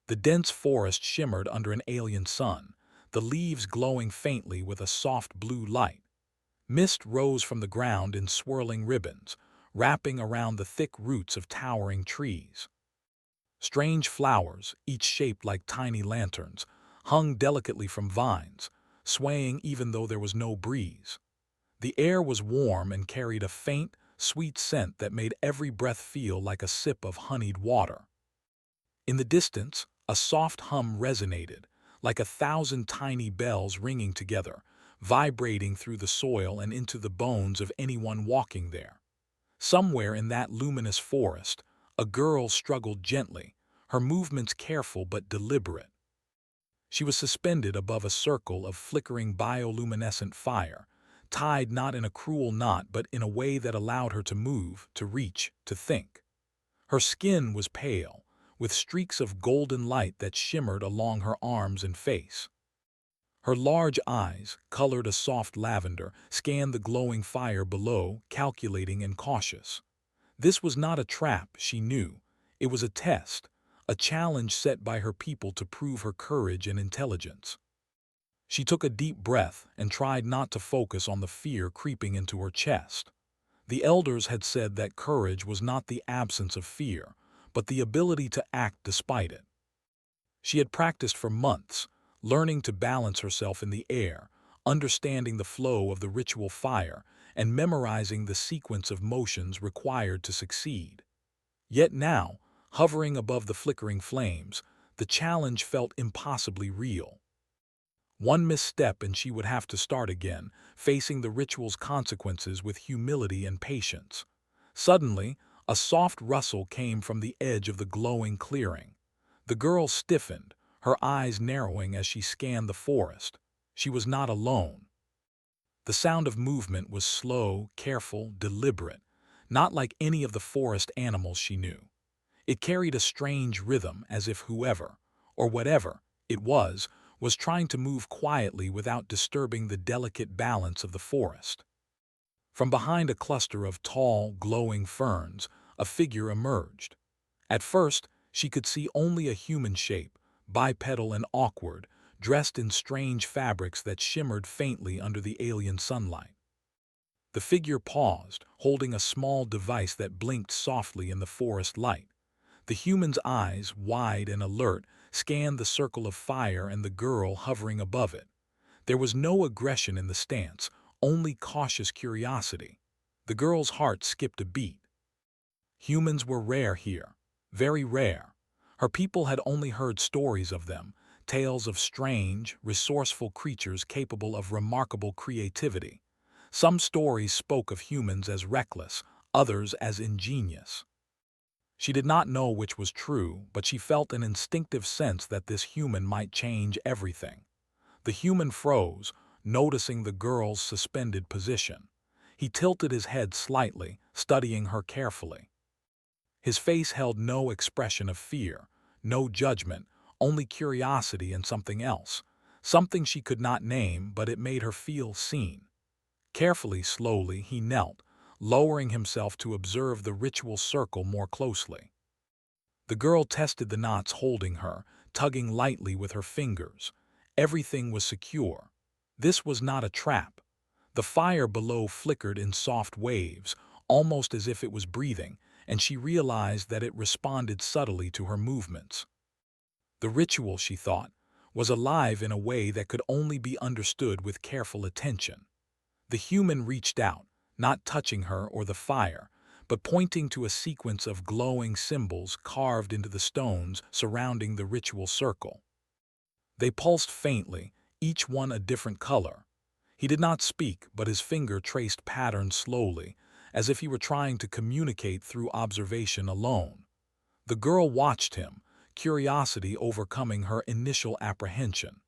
The dense forest shimmered under an alien sun, the leaves glowing faintly with a soft blue light. Mist rose from the ground in swirling ribbons, wrapping around the thick roots of towering trees. Strange flowers, each shaped like tiny lanterns, hung delicately from vines, swaying even though there was no breeze. The air was warm and carried a faint, sweet scent that made every breath feel like a sip of honeyed water. In the distance, a soft hum resonated, like 1,000 tiny bells ringing together, vibrating through the soil and into the bones of anyone walking there. Somewhere in that luminous forest, a girl struggled gently, her movements careful but deliberate. She was suspended above a circle of flickering bioluminescent fire, tied not in a cruel knot but in a way that allowed her to move, to reach, to think. Her skin was pale, with streaks of golden light that shimmered along her arms and face. Her large eyes, colored a soft lavender, scanned the glowing fire below, calculating and cautious. This was not a trap, she knew. It was a test, a challenge set by her people to prove her courage and intelligence. She took a deep breath and tried not to focus on the fear creeping into her chest. The elders had said that courage was not the absence of fear, but the ability to act despite it. She had practiced for months, learning to balance herself in the air, understanding the flow of the ritual fire, and memorizing the sequence of motions required to succeed. Yet now, hovering above the flickering flames, the challenge felt impossibly real. One misstep and she would have to start again, facing the ritual's consequences with humility and patience. Suddenly, a soft rustle came from the edge of the glowing clearing. The girl stiffened, her eyes narrowing as she scanned the forest. She was not alone. The sound of movement was slow, careful, deliberate, not like any of the forest animals she knew. It carried a strange rhythm, as if whoever, or whatever, it was trying to move quietly without disturbing the delicate balance of the forest. From behind a cluster of tall, glowing ferns, a figure emerged. At first, she could see only a human shape, bipedal and awkward, dressed in strange fabrics that shimmered faintly under the alien sunlight. The figure paused, holding a small device that blinked softly in the forest light. The human's eyes, wide and alert, scanned the circle of fire and the girl hovering above it. There was no aggression in the stance, only cautious curiosity. The girl's heart skipped a beat. Humans were rare here, very rare. Her people had only heard stories of them, tales of strange, resourceful creatures capable of remarkable creativity. Some stories spoke of humans as reckless, others as ingenious. She did not know which was true, but she felt an instinctive sense that this human might change everything. The human froze, noticing the girl's suspended position. He tilted his head slightly, studying her carefully. His face held no expression of fear, no judgment, only curiosity and something else, something she could not name, but it made her feel seen. Carefully, slowly, he knelt, lowering himself to observe the ritual circle more closely. The girl tested the knots holding her, tugging lightly with her fingers. Everything was secure. This was not a trap. The fire below flickered in soft waves, almost as if it was breathing, and she realized that it responded subtly to her movements. The ritual, she thought, was alive in a way that could only be understood with careful attention. The human reached out, not touching her or the fire, but pointing to a sequence of glowing symbols carved into the stones surrounding the ritual circle. They pulsed faintly, each one a different color. He did not speak, but his finger traced patterns slowly, as if he were trying to communicate through observation alone. The girl watched him, curiosity overcoming her initial apprehension.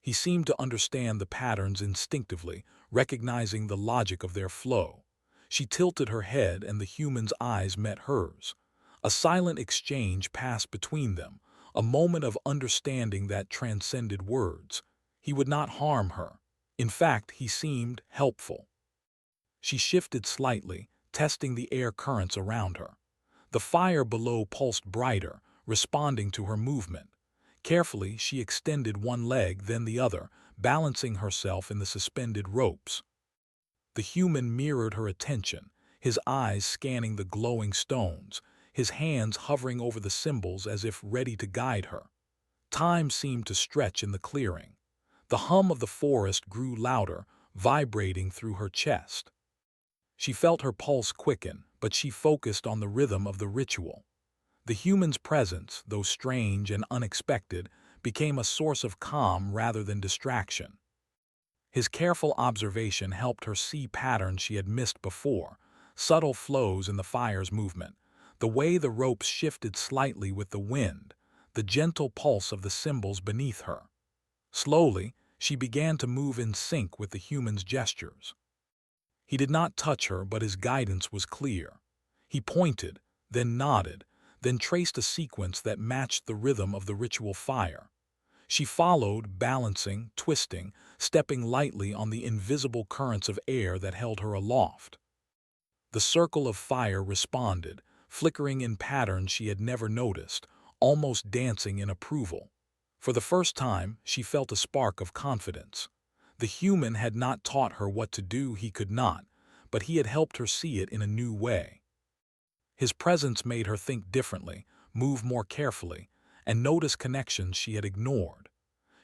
He seemed to understand the patterns instinctively, recognizing the logic of their flow. She tilted her head and the human's eyes met hers. A silent exchange passed between them, a moment of understanding that transcended words. He would not harm her. In fact, he seemed helpful. She shifted slightly, testing the air currents around her. The fire below pulsed brighter, responding to her movement. Carefully, she extended one leg, then the other, balancing herself in the suspended ropes. The human mirrored her attention, his eyes scanning the glowing stones, his hands hovering over the symbols as if ready to guide her. Time seemed to stretch in the clearing. The hum of the forest grew louder, vibrating through her chest. She felt her pulse quicken, but she focused on the rhythm of the ritual. The human's presence, though strange and unexpected, became a source of calm rather than distraction. His careful observation helped her see patterns she had missed before, subtle flows in the fire's movement, the way the ropes shifted slightly with the wind, the gentle pulse of the symbols beneath her. Slowly, she began to move in sync with the human's gestures. He did not touch her, but his guidance was clear. He pointed, then nodded, then traced a sequence that matched the rhythm of the ritual fire. She followed, balancing, twisting, stepping lightly on the invisible currents of air that held her aloft. The circle of fire responded, flickering in patterns she had never noticed, almost dancing in approval. For the first time, she felt a spark of confidence. The human had not taught her what to do, he could not, but he had helped her see it in a new way. His presence made her think differently, move more carefully, and notice connections she had ignored.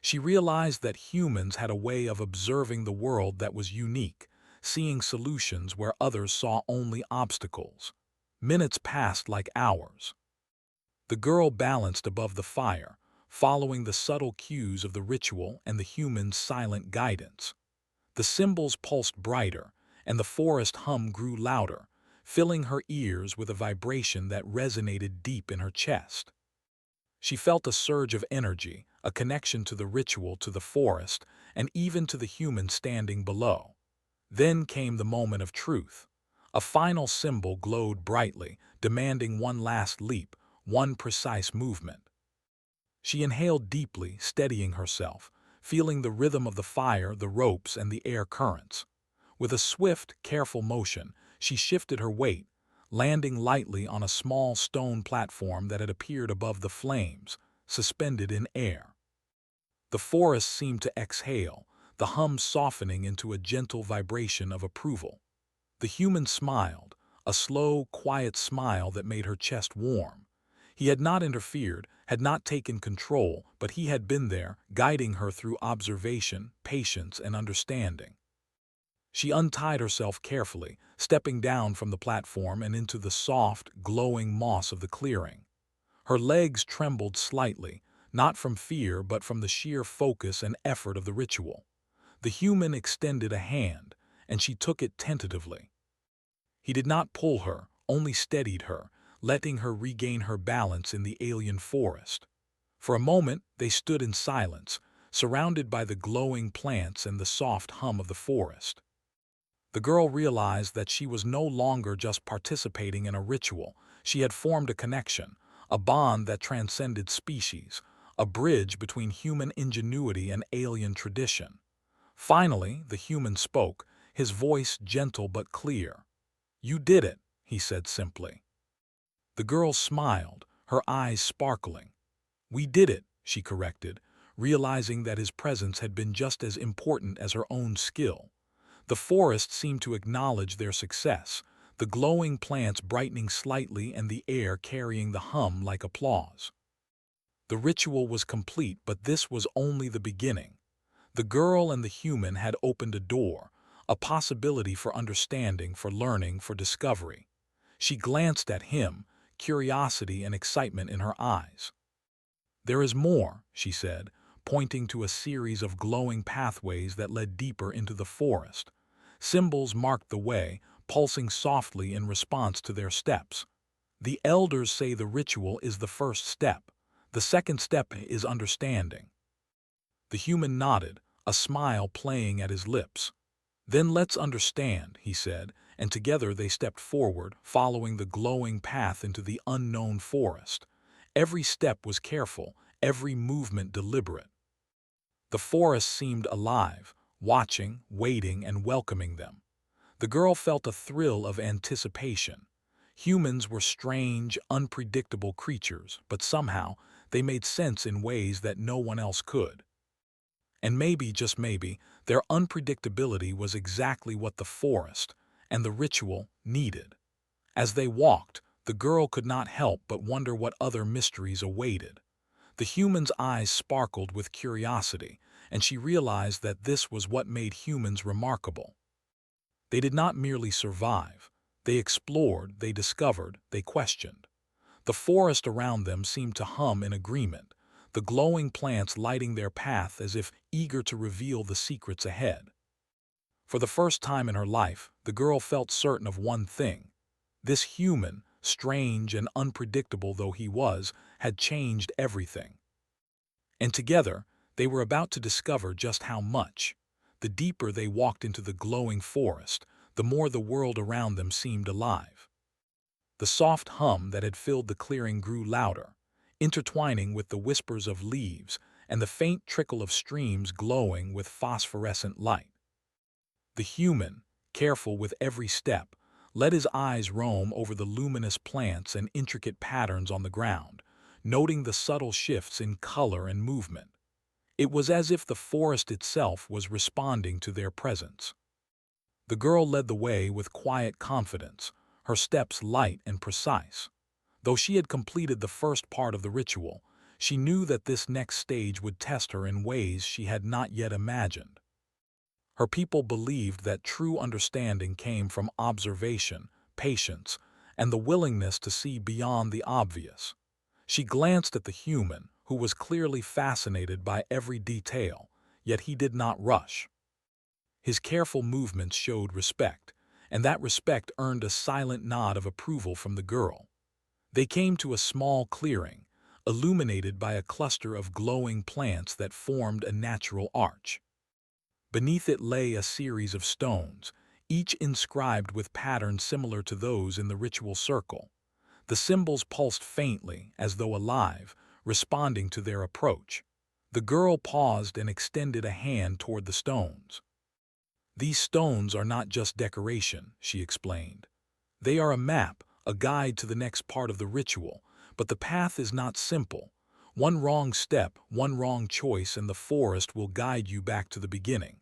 She realized that humans had a way of observing the world that was unique, seeing solutions where others saw only obstacles. Minutes passed like hours. The girl balanced above the fire, following the subtle cues of the ritual and the human's silent guidance. The symbols pulsed brighter, and the forest hum grew louder, filling her ears with a vibration that resonated deep in her chest. She felt a surge of energy, a connection to the ritual, to the forest, and even to the human standing below. Then came the moment of truth. A final symbol glowed brightly, demanding one last leap, one precise movement. She inhaled deeply, steadying herself, feeling the rhythm of the fire, the ropes, and the air currents. With a swift, careful motion, she shifted her weight, landing lightly on a small stone platform that had appeared above the flames, suspended in air. The forest seemed to exhale, the hum softening into a gentle vibration of approval. The human smiled, a slow, quiet smile that made her chest warm. He had not interfered, had not taken control, but he had been there, guiding her through observation, patience, and understanding. She untied herself carefully, stepping down from the platform and into the soft, glowing moss of the clearing. Her legs trembled slightly, not from fear but from the sheer focus and effort of the ritual. The human extended a hand, and she took it tentatively. He did not pull her, only steadied her, letting her regain her balance in the alien forest. For a moment, they stood in silence, surrounded by the glowing plants and the soft hum of the forest. The girl realized that she was no longer just participating in a ritual. She had formed a connection, a bond that transcended species, a bridge between human ingenuity and alien tradition. Finally, the human spoke, his voice gentle but clear. "You did it," he said simply. The girl smiled, her eyes sparkling. "We did it," she corrected, realizing that his presence had been just as important as her own skill. The forest seemed to acknowledge their success, the glowing plants brightening slightly and the air carrying the hum like applause. The ritual was complete, but this was only the beginning. The girl and the human had opened a door, a possibility for understanding, for learning, for discovery. She glanced at him, curiosity and excitement in her eyes. "There is more," she said, pointing to a series of glowing pathways that led deeper into the forest. Symbols marked the way, pulsing softly in response to their steps. "The elders say the ritual is the first step. The second step is understanding." The human nodded, a smile playing at his lips. "Then let's understand," he said, and together they stepped forward, following the glowing path into the unknown forest. Every step was careful, every movement deliberate. The forest seemed alive, watching, waiting, and welcoming them. The girl felt a thrill of anticipation. Humans were strange, unpredictable creatures, but somehow they made sense in ways that no one else could. And maybe, just maybe, their unpredictability was exactly what the forest and the ritual needed. As they walked, the girl could not help but wonder what other mysteries awaited. The human's eyes sparkled with curiosity, and she realized that this was what made humans remarkable. They did not merely survive. They explored, they discovered, they questioned. The forest around them seemed to hum in agreement, the glowing plants lighting their path as if eager to reveal the secrets ahead. For the first time in her life, the girl felt certain of one thing. This human, strange and unpredictable though he was, had changed everything. And together, they were about to discover just how much. The deeper they walked into the glowing forest, the more the world around them seemed alive. The soft hum that had filled the clearing grew louder, intertwining with the whispers of leaves and the faint trickle of streams glowing with phosphorescent light. The human, careful with every step, let his eyes roam over the luminous plants and intricate patterns on the ground, noting the subtle shifts in color and movement. It was as if the forest itself was responding to their presence. The girl led the way with quiet confidence, her steps light and precise. Though she had completed the first part of the ritual, she knew that this next stage would test her in ways she had not yet imagined. Her people believed that true understanding came from observation, patience, and the willingness to see beyond the obvious. She glanced at the human, who was clearly fascinated by every detail, yet he did not rush. His careful movements showed respect, and that respect earned a silent nod of approval from the girl. They came to a small clearing, illuminated by a cluster of glowing plants that formed a natural arch. Beneath it lay a series of stones, each inscribed with patterns similar to those in the ritual circle. The symbols pulsed faintly, as though alive, responding to their approach. The girl paused and extended a hand toward the stones. "These stones are not just decoration," she explained. "They are a map, a guide to the next part of the ritual, but the path is not simple. One wrong step, one wrong choice, and the forest will guide you back to the beginning."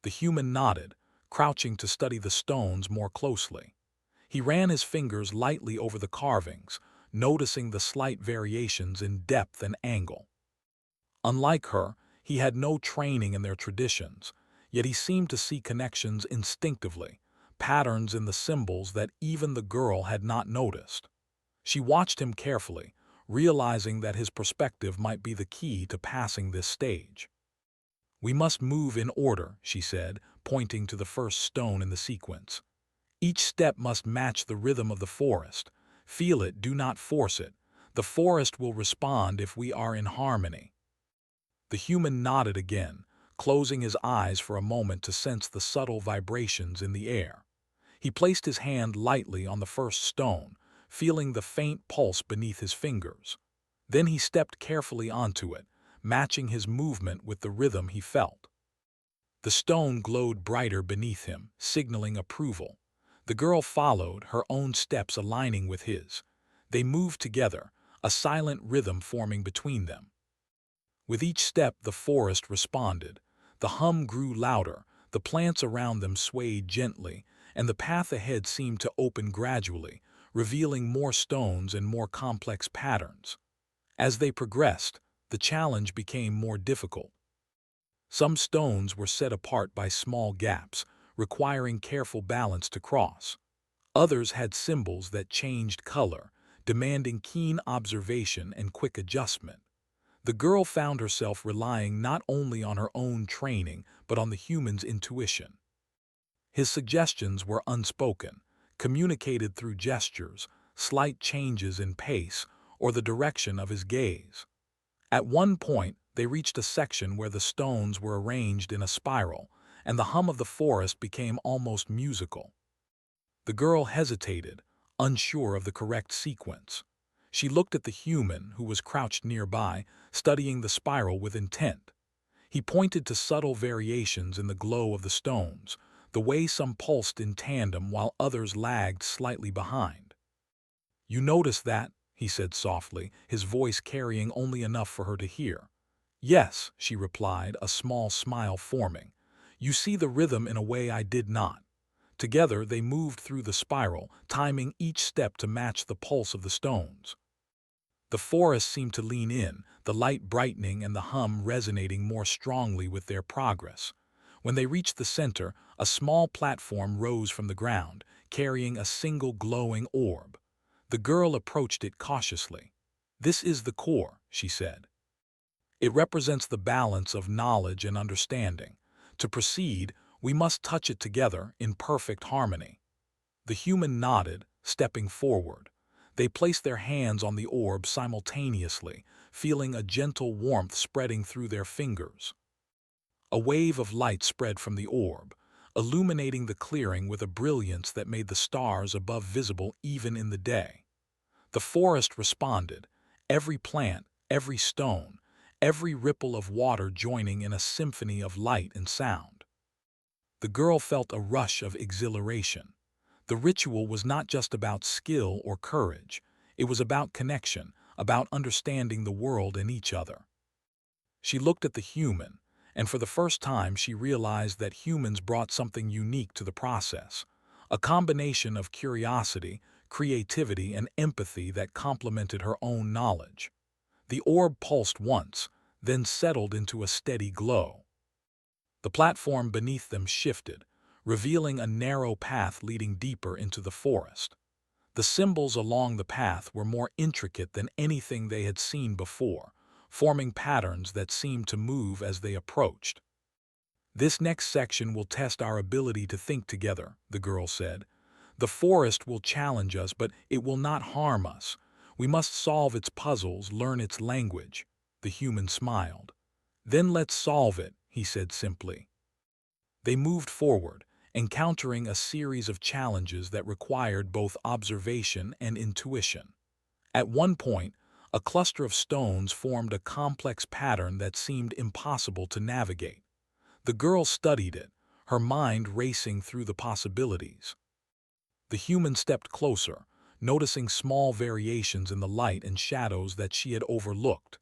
The human nodded, crouching to study the stones more closely. He ran his fingers lightly over the carvings, noticing the slight variations in depth and angle. Unlike her, he had no training in their traditions, yet he seemed to see connections instinctively, patterns in the symbols that even the girl had not noticed. She watched him carefully, realizing that his perspective might be the key to passing this stage. "We must move in order," she said, pointing to the first stone in the sequence. "Each step must match the rhythm of the forest. Feel it, do not force it. The forest will respond if we are in harmony." The human nodded again, closing his eyes for a moment to sense the subtle vibrations in the air. He placed his hand lightly on the first stone, feeling the faint pulse beneath his fingers. Then he stepped carefully onto it, matching his movement with the rhythm he felt. The stone glowed brighter beneath him, signaling approval. The girl followed, her own steps aligning with his. They moved together, a silent rhythm forming between them. With each step, the forest responded. The hum grew louder, the plants around them swayed gently, and the path ahead seemed to open gradually, revealing more stones and more complex patterns. As they progressed, the challenge became more difficult. Some stones were set apart by small gaps, requiring careful balance to cross. Others had symbols that changed color, demanding keen observation and quick adjustment. The girl found herself relying not only on her own training, but on the human's intuition. His suggestions were unspoken, communicated through gestures, slight changes in pace, or the direction of his gaze. At one point, they reached a section where the stones were arranged in a spiral, and the hum of the forest became almost musical. The girl hesitated, unsure of the correct sequence. She looked at the human, who was crouched nearby, studying the spiral with intent. He pointed to subtle variations in the glow of the stones, the way some pulsed in tandem while others lagged slightly behind. "You notice that?" he said softly, his voice carrying only enough for her to hear. "Yes," she replied, a small smile forming. "You see the rhythm in a way I did not." Together they moved through the spiral, timing each step to match the pulse of the stones. The forest seemed to lean in, the light brightening and the hum resonating more strongly with their progress. When they reached the center, a small platform rose from the ground, carrying a single glowing orb. The girl approached it cautiously. "This is the core," she said. "It represents the balance of knowledge and understanding. To proceed, we must touch it together in perfect harmony." The human nodded, stepping forward. They placed their hands on the orb simultaneously, feeling a gentle warmth spreading through their fingers. A wave of light spread from the orb, illuminating the clearing with a brilliance that made the stars above visible even in the day. The forest responded, every plant, every stone, every ripple of water joining in a symphony of light and sound. The girl felt a rush of exhilaration. The ritual was not just about skill or courage. It was about connection, about understanding the world and each other. She looked at the human, and for the first time she realized that humans brought something unique to the process, a combination of curiosity, creativity, and empathy that complemented her own knowledge. The orb pulsed once, then settled into a steady glow. The platform beneath them shifted, revealing a narrow path leading deeper into the forest. The symbols along the path were more intricate than anything they had seen before, forming patterns that seemed to move as they approached. "This next section will test our ability to think together," the girl said. "The forest will challenge us, but it will not harm us. We must solve its puzzles, learn its language." The human smiled. "Then let's solve it," he said simply. They moved forward, encountering a series of challenges that required both observation and intuition. At one point, a cluster of stones formed a complex pattern that seemed impossible to navigate. The girl studied it, her mind racing through the possibilities. The human stepped closer, noticing small variations in the light and shadows that she had overlooked.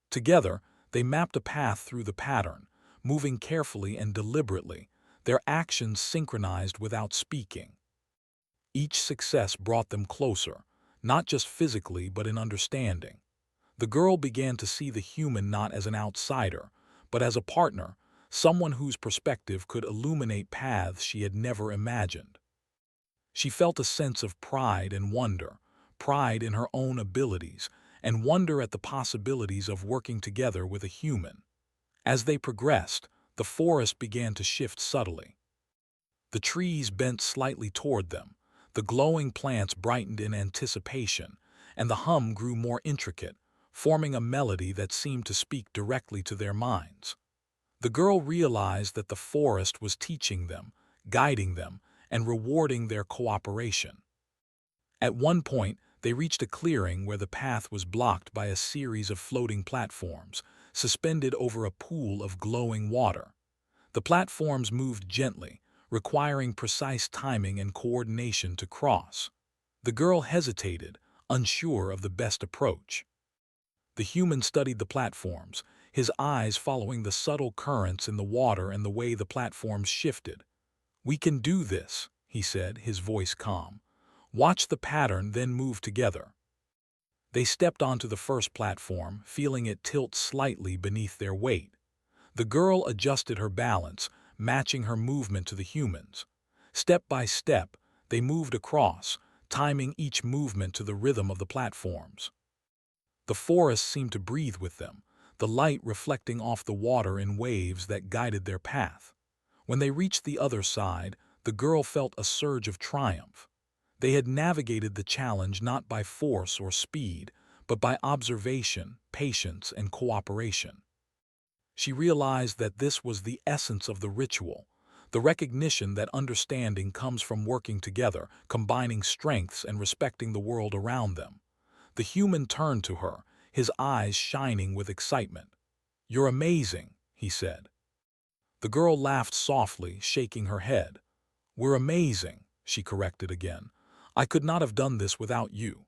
Together, they mapped a path through the pattern, moving carefully and deliberately, their actions synchronized without speaking. Each success brought them closer, not just physically but in understanding. The girl began to see the human not as an outsider, but as a partner, someone whose perspective could illuminate paths she had never imagined. She felt a sense of pride and wonder, pride in her own abilities, and wonder at the possibilities of working together with a human. As they progressed, the forest began to shift subtly. The trees bent slightly toward them, the glowing plants brightened in anticipation, and the hum grew more intricate, forming a melody that seemed to speak directly to their minds. The girl realized that the forest was teaching them, guiding them, and rewarding their cooperation. At one point, they reached a clearing where the path was blocked by a series of floating platforms, suspended over a pool of glowing water. The platforms moved gently, requiring precise timing and coordination to cross. The girl hesitated, unsure of the best approach. The human studied the platforms, his eyes following the subtle currents in the water and the way the platforms shifted. "We can do this," he said, his voice calm. "Watch the pattern, then move together." They stepped onto the first platform, feeling it tilt slightly beneath their weight. The girl adjusted her balance, matching her movement to the human's. Step by step, they moved across, timing each movement to the rhythm of the platforms. The forest seemed to breathe with them, the light reflecting off the water in waves that guided their path. When they reached the other side, the girl felt a surge of triumph. They had navigated the challenge not by force or speed, but by observation, patience, and cooperation. She realized that this was the essence of the ritual, the recognition that understanding comes from working together, combining strengths and respecting the world around them. The human turned to her, his eyes shining with excitement. "You're amazing," he said. The girl laughed softly, shaking her head. "We're amazing," she corrected again. "I could not have done this without you."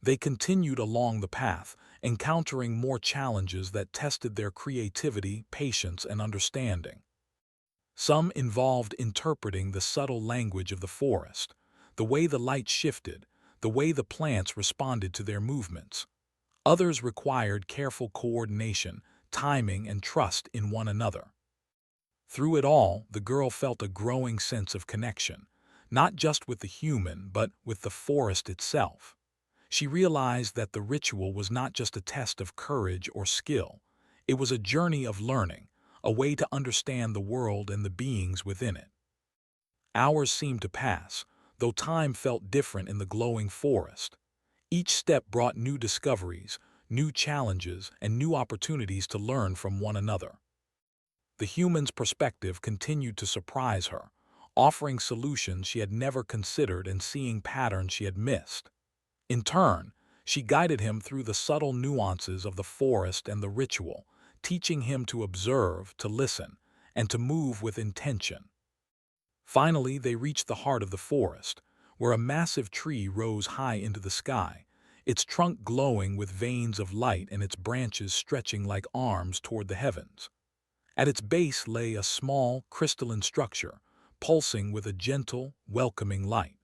They continued along the path, encountering more challenges that tested their creativity, patience, and understanding. Some involved interpreting the subtle language of the forest, the way the light shifted, the way the plants responded to their movements. Others required careful coordination, timing, and trust in one another. Through it all, the girl felt a growing sense of connection, not just with the human, but with the forest itself. She realized that the ritual was not just a test of courage or skill. It was a journey of learning, a way to understand the world and the beings within it. Hours seemed to pass, though time felt different in the glowing forest. Each step brought new discoveries, new challenges, and new opportunities to learn from one another. The human's perspective continued to surprise her, offering solutions she had never considered and seeing patterns she had missed. In turn, she guided him through the subtle nuances of the forest and the ritual, teaching him to observe, to listen, and to move with intention. Finally, they reached the heart of the forest, where a massive tree rose high into the sky, its trunk glowing with veins of light and its branches stretching like arms toward the heavens. At its base lay a small, crystalline structure, pulsing with a gentle, welcoming light.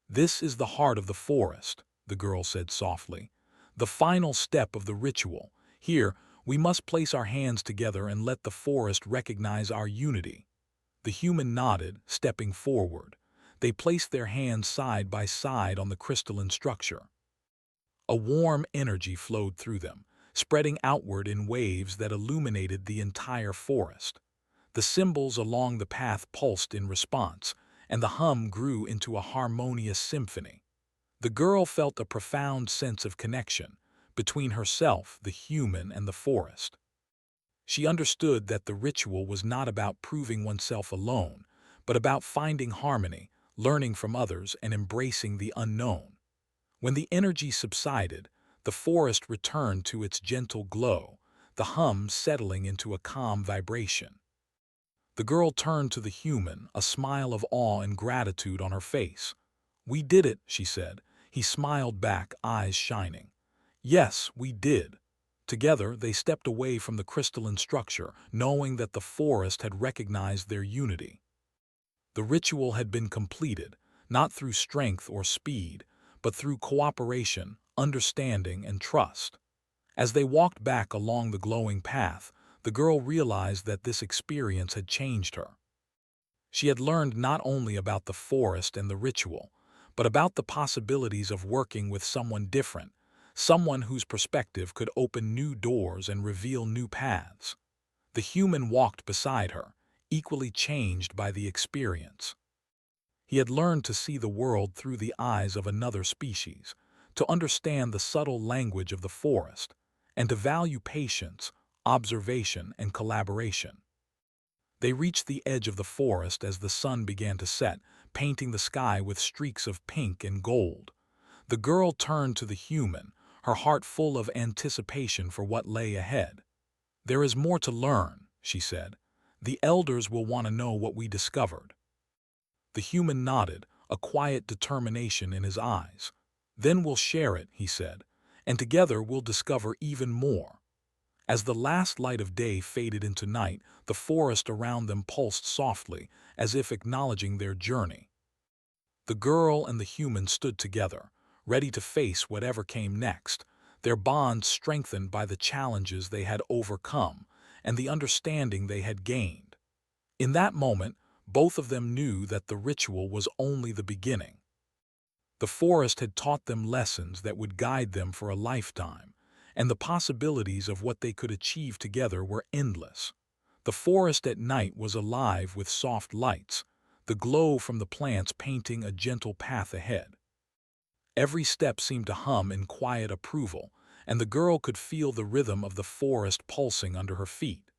"This is the heart of the forest," the girl said softly. "The final step of the ritual. Here, we must place our hands together and let the forest recognize our unity." The human nodded, stepping forward. They placed their hands side by side on the crystalline structure. A warm energy flowed through them, spreading outward in waves that illuminated the entire forest. The symbols along the path pulsed in response, and the hum grew into a harmonious symphony. The girl felt a profound sense of connection between herself, the human, and the forest. She understood that the ritual was not about proving oneself alone, but about finding harmony, learning from others, and embracing the unknown. When the energy subsided, the forest returned to its gentle glow, the hum settling into a calm vibration. The girl turned to the human, a smile of awe and gratitude on her face. "We did it," she said. He smiled back, eyes shining. "Yes, we did." Together, they stepped away from the crystalline structure, knowing that the forest had recognized their unity. The ritual had been completed, not through strength or speed, but through cooperation, understanding, and trust. As they walked back along the glowing path, the girl realized that this experience had changed her. She had learned not only about the forest and the ritual, but about the possibilities of working with someone different, someone whose perspective could open new doors and reveal new paths. The human walked beside her, equally changed by the experience. He had learned to see the world through the eyes of another species, to understand the subtle language of the forest, and to value patience, observation, and collaboration. They reached the edge of the forest as the sun began to set, painting the sky with streaks of pink and gold. The girl turned to the human, her heart full of anticipation for what lay ahead. "There is more to learn," she said. "The elders will want to know what we discovered." The human nodded, a quiet determination in his eyes. "Then we'll share it," he said, "and together we'll discover even more." As the last light of day faded into night, the forest around them pulsed softly, as if acknowledging their journey. The girl and the human stood together, ready to face whatever came next, their bond strengthened by the challenges they had overcome and the understanding they had gained. In that moment, both of them knew that the ritual was only the beginning. The forest had taught them lessons that would guide them for a lifetime, and the possibilities of what they could achieve together were endless. The forest at night was alive with soft lights, the glow from the plants painting a gentle path ahead. Every step seemed to hum in quiet approval, and the girl could feel the rhythm of the forest pulsing under her feet.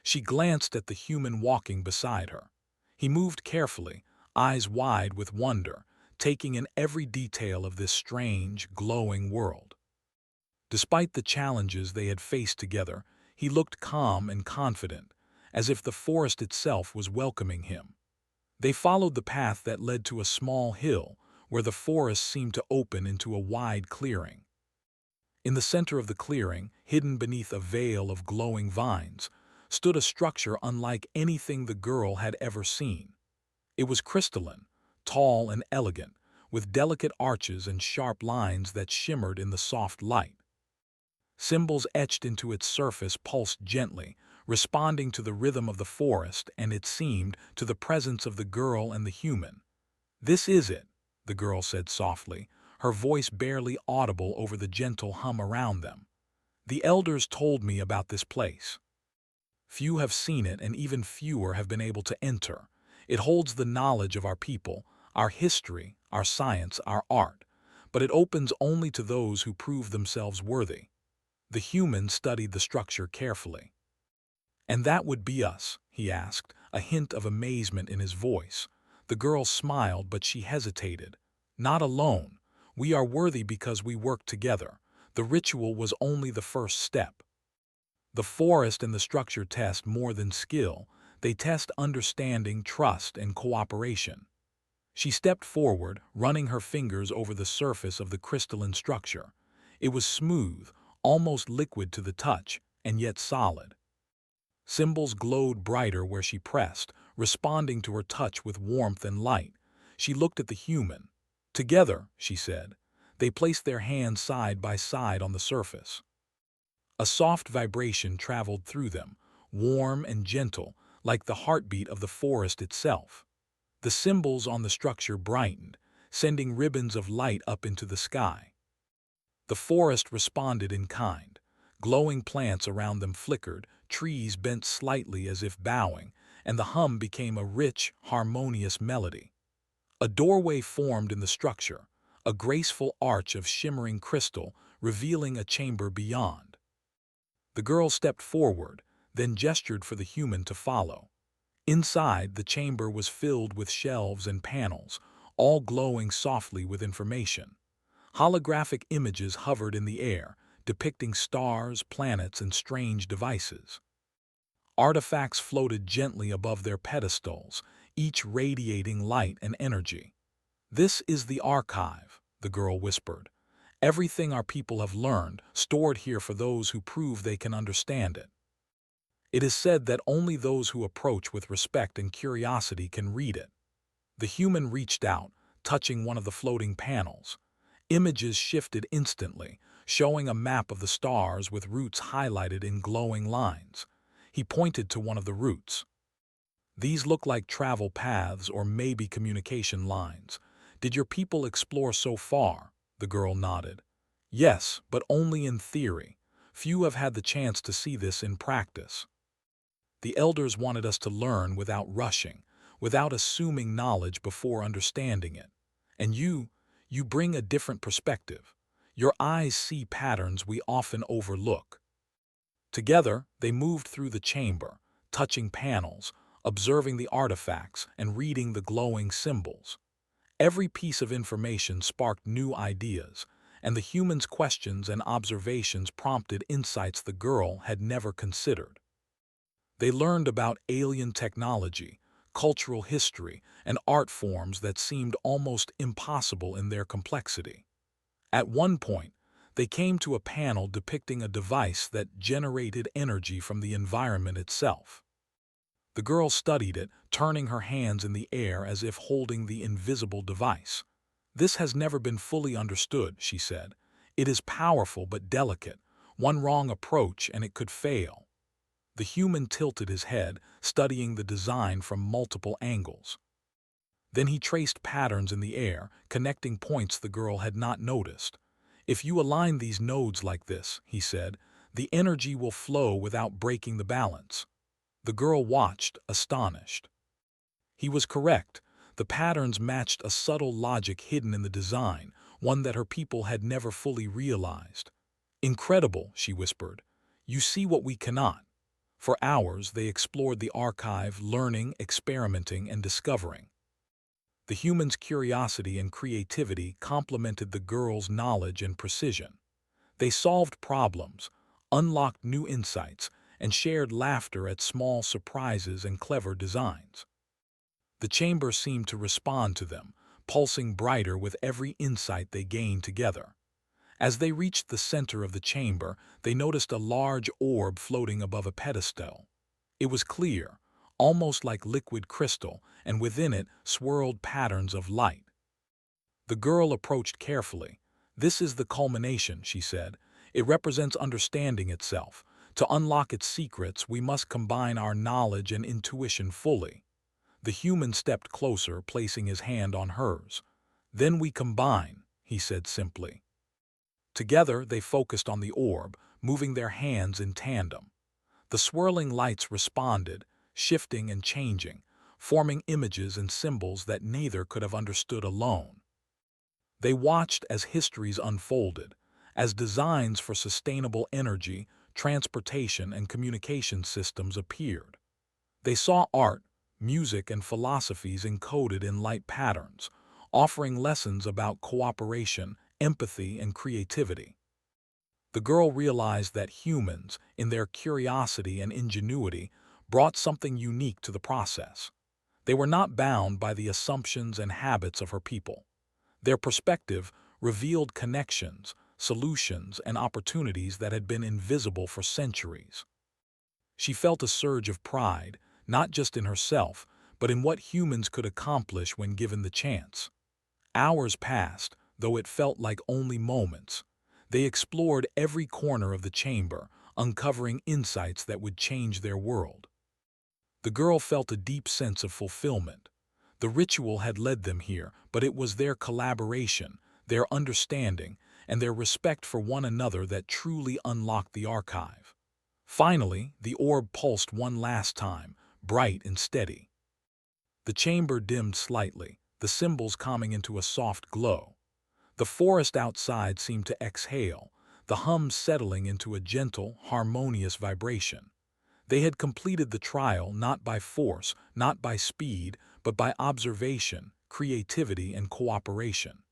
She glanced at the human walking beside her. He moved carefully, eyes wide with wonder, taking in every detail of this strange, glowing world. Despite the challenges they had faced together, he looked calm and confident, as if the forest itself was welcoming him. They followed the path that led to a small hill, where the forest seemed to open into a wide clearing. In the center of the clearing, hidden beneath a veil of glowing vines, stood a structure unlike anything the girl had ever seen. It was crystalline, tall and elegant, with delicate arches and sharp lines that shimmered in the soft light. Symbols etched into its surface pulsed gently, responding to the rhythm of the forest and, it seemed, to the presence of the girl and the human. "This is it," the girl said softly, her voice barely audible over the gentle hum around them. "The elders told me about this place. Few have seen it and even fewer have been able to enter. It holds the knowledge of our people, our history, our science, our art, but it opens only to those who prove themselves worthy." The human studied the structure carefully. "And that would be us?" he asked, a hint of amazement in his voice. The girl smiled, but she hesitated. "Not alone. We are worthy because we work together. The ritual was only the first step." The forest and the structure test more than skill. They test understanding, trust, and cooperation. She stepped forward, running her fingers over the surface of the crystalline structure. It was smooth, almost liquid to the touch, and yet solid. Symbols glowed brighter where she pressed, responding to her touch with warmth and light. She looked at the human. "Together," she said. They placed their hands side by side on the surface. A soft vibration traveled through them, warm and gentle, like the heartbeat of the forest itself. The symbols on the structure brightened, sending ribbons of light up into the sky. The forest responded in kind. Glowing plants around them flickered, trees bent slightly as if bowing, and the hum became a rich, harmonious melody. A doorway formed in the structure, a graceful arch of shimmering crystal, revealing a chamber beyond. The girl stepped forward, then gestured for the human to follow. Inside, the chamber was filled with shelves and panels, all glowing softly with information. Holographic images hovered in the air, depicting stars, planets, and strange devices. Artifacts floated gently above their pedestals, each radiating light and energy. "This is the archive," the girl whispered. "Everything our people have learned, stored here for those who prove they can understand it. It is said that only those who approach with respect and curiosity can read it." The human reached out, touching one of the floating panels. Images shifted instantly, showing a map of the stars with routes highlighted in glowing lines. He pointed to one of the routes. "These look like travel paths or maybe communication lines. Did your people explore so far?" The girl nodded. "Yes, but only in theory. Few have had the chance to see this in practice. The elders wanted us to learn without rushing, without assuming knowledge before understanding it. And you bring a different perspective. Your eyes see patterns we often overlook." Together, they moved through the chamber, touching panels, observing the artifacts, and reading the glowing symbols. Every piece of information sparked new ideas, and the human's questions and observations prompted insights the girl had never considered. They learned about alien technology, cultural history, and art forms that seemed almost impossible in their complexity. At one point, they came to a panel depicting a device that generated energy from the environment itself. The girl studied it, turning her hands in the air as if holding the invisible device. "This has never been fully understood," she said. "It is powerful but delicate. One wrong approach and it could fail." The human tilted his head, studying the design from multiple angles. Then he traced patterns in the air, connecting points the girl had not noticed. "If you align these nodes like this," he said, "the energy will flow without breaking the balance." The girl watched, astonished. He was correct. The patterns matched a subtle logic hidden in the design, one that her people had never fully realized. "Incredible," she whispered. "You see what we cannot." For hours, they explored the archive, learning, experimenting, and discovering. The human's curiosity and creativity complemented the girl's knowledge and precision. They solved problems, unlocked new insights, and shared laughter at small surprises and clever designs. The chamber seemed to respond to them, pulsing brighter with every insight they gained together. As they reached the center of the chamber, they noticed a large orb floating above a pedestal. It was clear, almost like liquid crystal, and within it swirled patterns of light. The girl approached carefully. "This is the culmination," she said. "It represents understanding itself. To unlock its secrets, we must combine our knowledge and intuition fully." The human stepped closer, placing his hand on hers. "Then we combine," he said simply. Together, they focused on the orb, moving their hands in tandem. The swirling lights responded, shifting and changing, forming images and symbols that neither could have understood alone. They watched as histories unfolded, as designs for sustainable energy, transportation, and communication systems appeared. They saw art, music, and philosophies encoded in light patterns, offering lessons about cooperation, empathy, and creativity. The girl realized that humans, in their curiosity and ingenuity, brought something unique to the process. They were not bound by the assumptions and habits of her people. Their perspective revealed connections, solutions, and opportunities that had been invisible for centuries. She felt a surge of pride, not just in herself, but in what humans could accomplish when given the chance. Hours passed, though it felt like only moments. They explored every corner of the chamber, uncovering insights that would change their world. The girl felt a deep sense of fulfillment. The ritual had led them here, but it was their collaboration, their understanding, and their respect for one another that truly unlocked the archive. Finally, the orb pulsed one last time, bright and steady. The chamber dimmed slightly, the symbols calming into a soft glow. The forest outside seemed to exhale, the hum settling into a gentle, harmonious vibration. They had completed the trial not by force, not by speed, but by observation, creativity, and cooperation.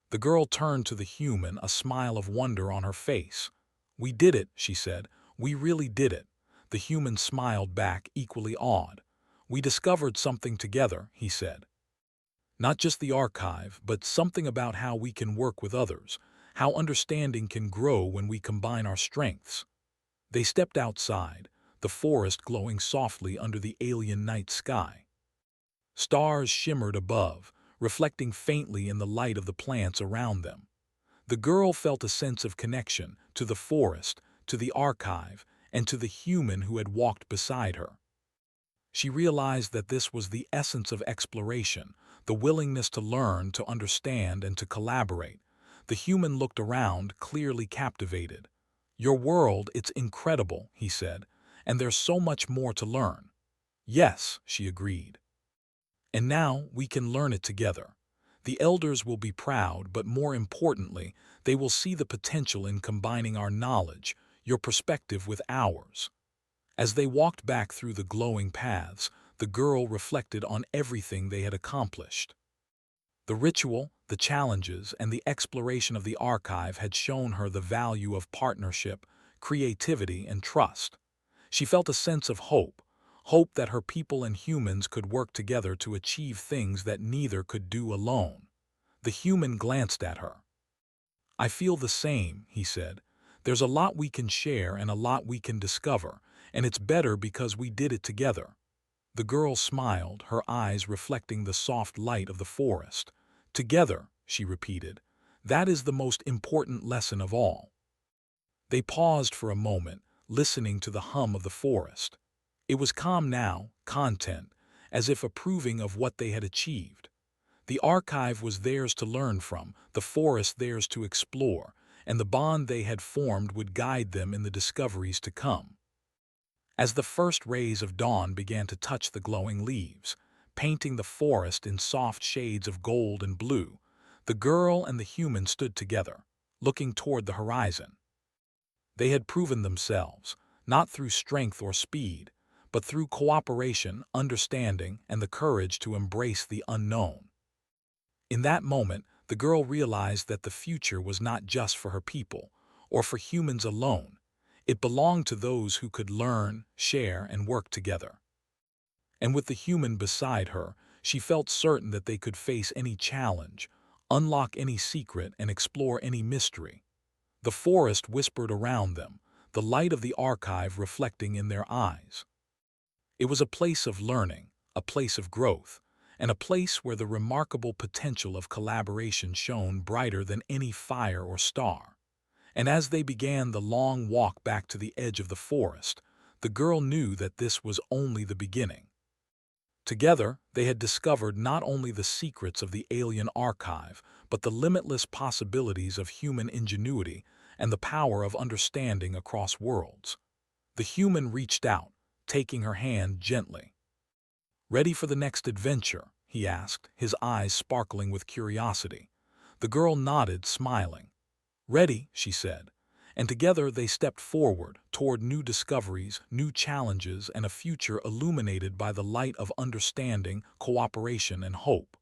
The girl turned to the human, a smile of wonder on her face. "We did it," she said. "We really did it." The human smiled back, equally awed. "We discovered something together," he said. "Not just the archive, but something about how we can work with others, how understanding can grow when we combine our strengths." They stepped outside, the forest glowing softly under the alien night sky. Stars shimmered above, reflecting faintly in the light of the plants around them. The girl felt a sense of connection to the forest, to the archive, and to the human who had walked beside her. She realized that this was the essence of exploration, the willingness to learn, to understand, and to collaborate. The human looked around, clearly captivated. "Your world, it's incredible," he said, "and there's so much more to learn." "Yes," she agreed. "And now we can learn it together. The elders will be proud, but more importantly, they will see the potential in combining our knowledge, your perspective with ours." As they walked back through the glowing paths, the girl reflected on everything they had accomplished. The ritual, the challenges, and the exploration of the archive had shown her the value of partnership, creativity, and trust. She felt a sense of hope, hope that her people and humans could work together to achieve things that neither could do alone. The human glanced at her. "I feel the same," he said. "There's a lot we can share and a lot we can discover, and it's better because we did it together." The girl smiled, her eyes reflecting the soft light of the forest. "Together," she repeated. "That is the most important lesson of all." They paused for a moment, listening to the hum of the forest. It was calm now, content, as if approving of what they had achieved. The archive was theirs to learn from, the forest theirs to explore, and the bond they had formed would guide them in the discoveries to come. As the first rays of dawn began to touch the glowing leaves, painting the forest in soft shades of gold and blue, the girl and the human stood together, looking toward the horizon. They had proven themselves, not through strength or speed, but through cooperation, understanding, and the courage to embrace the unknown. In that moment, the girl realized that the future was not just for her people, or for humans alone. It belonged to those who could learn, share, and work together. And with the human beside her, She felt certain that they could face any challenge, unlock any secret, and explore any mystery. The forest whispered around them, the light of the archive reflecting in their eyes. It was a place of learning, a place of growth, and a place where the remarkable potential of collaboration shone brighter than any fire or star. And as they began the long walk back to the edge of the forest, the girl knew that this was only the beginning. Together, they had discovered not only the secrets of the alien archive, but the limitless possibilities of human ingenuity and the power of understanding across worlds. The human reached out, taking her hand gently. "Ready for the next adventure?" he asked, his eyes sparkling with curiosity. The girl nodded, smiling. "Ready," she said, and together they stepped forward toward new discoveries, new challenges, and a future illuminated by the light of understanding, cooperation, and hope.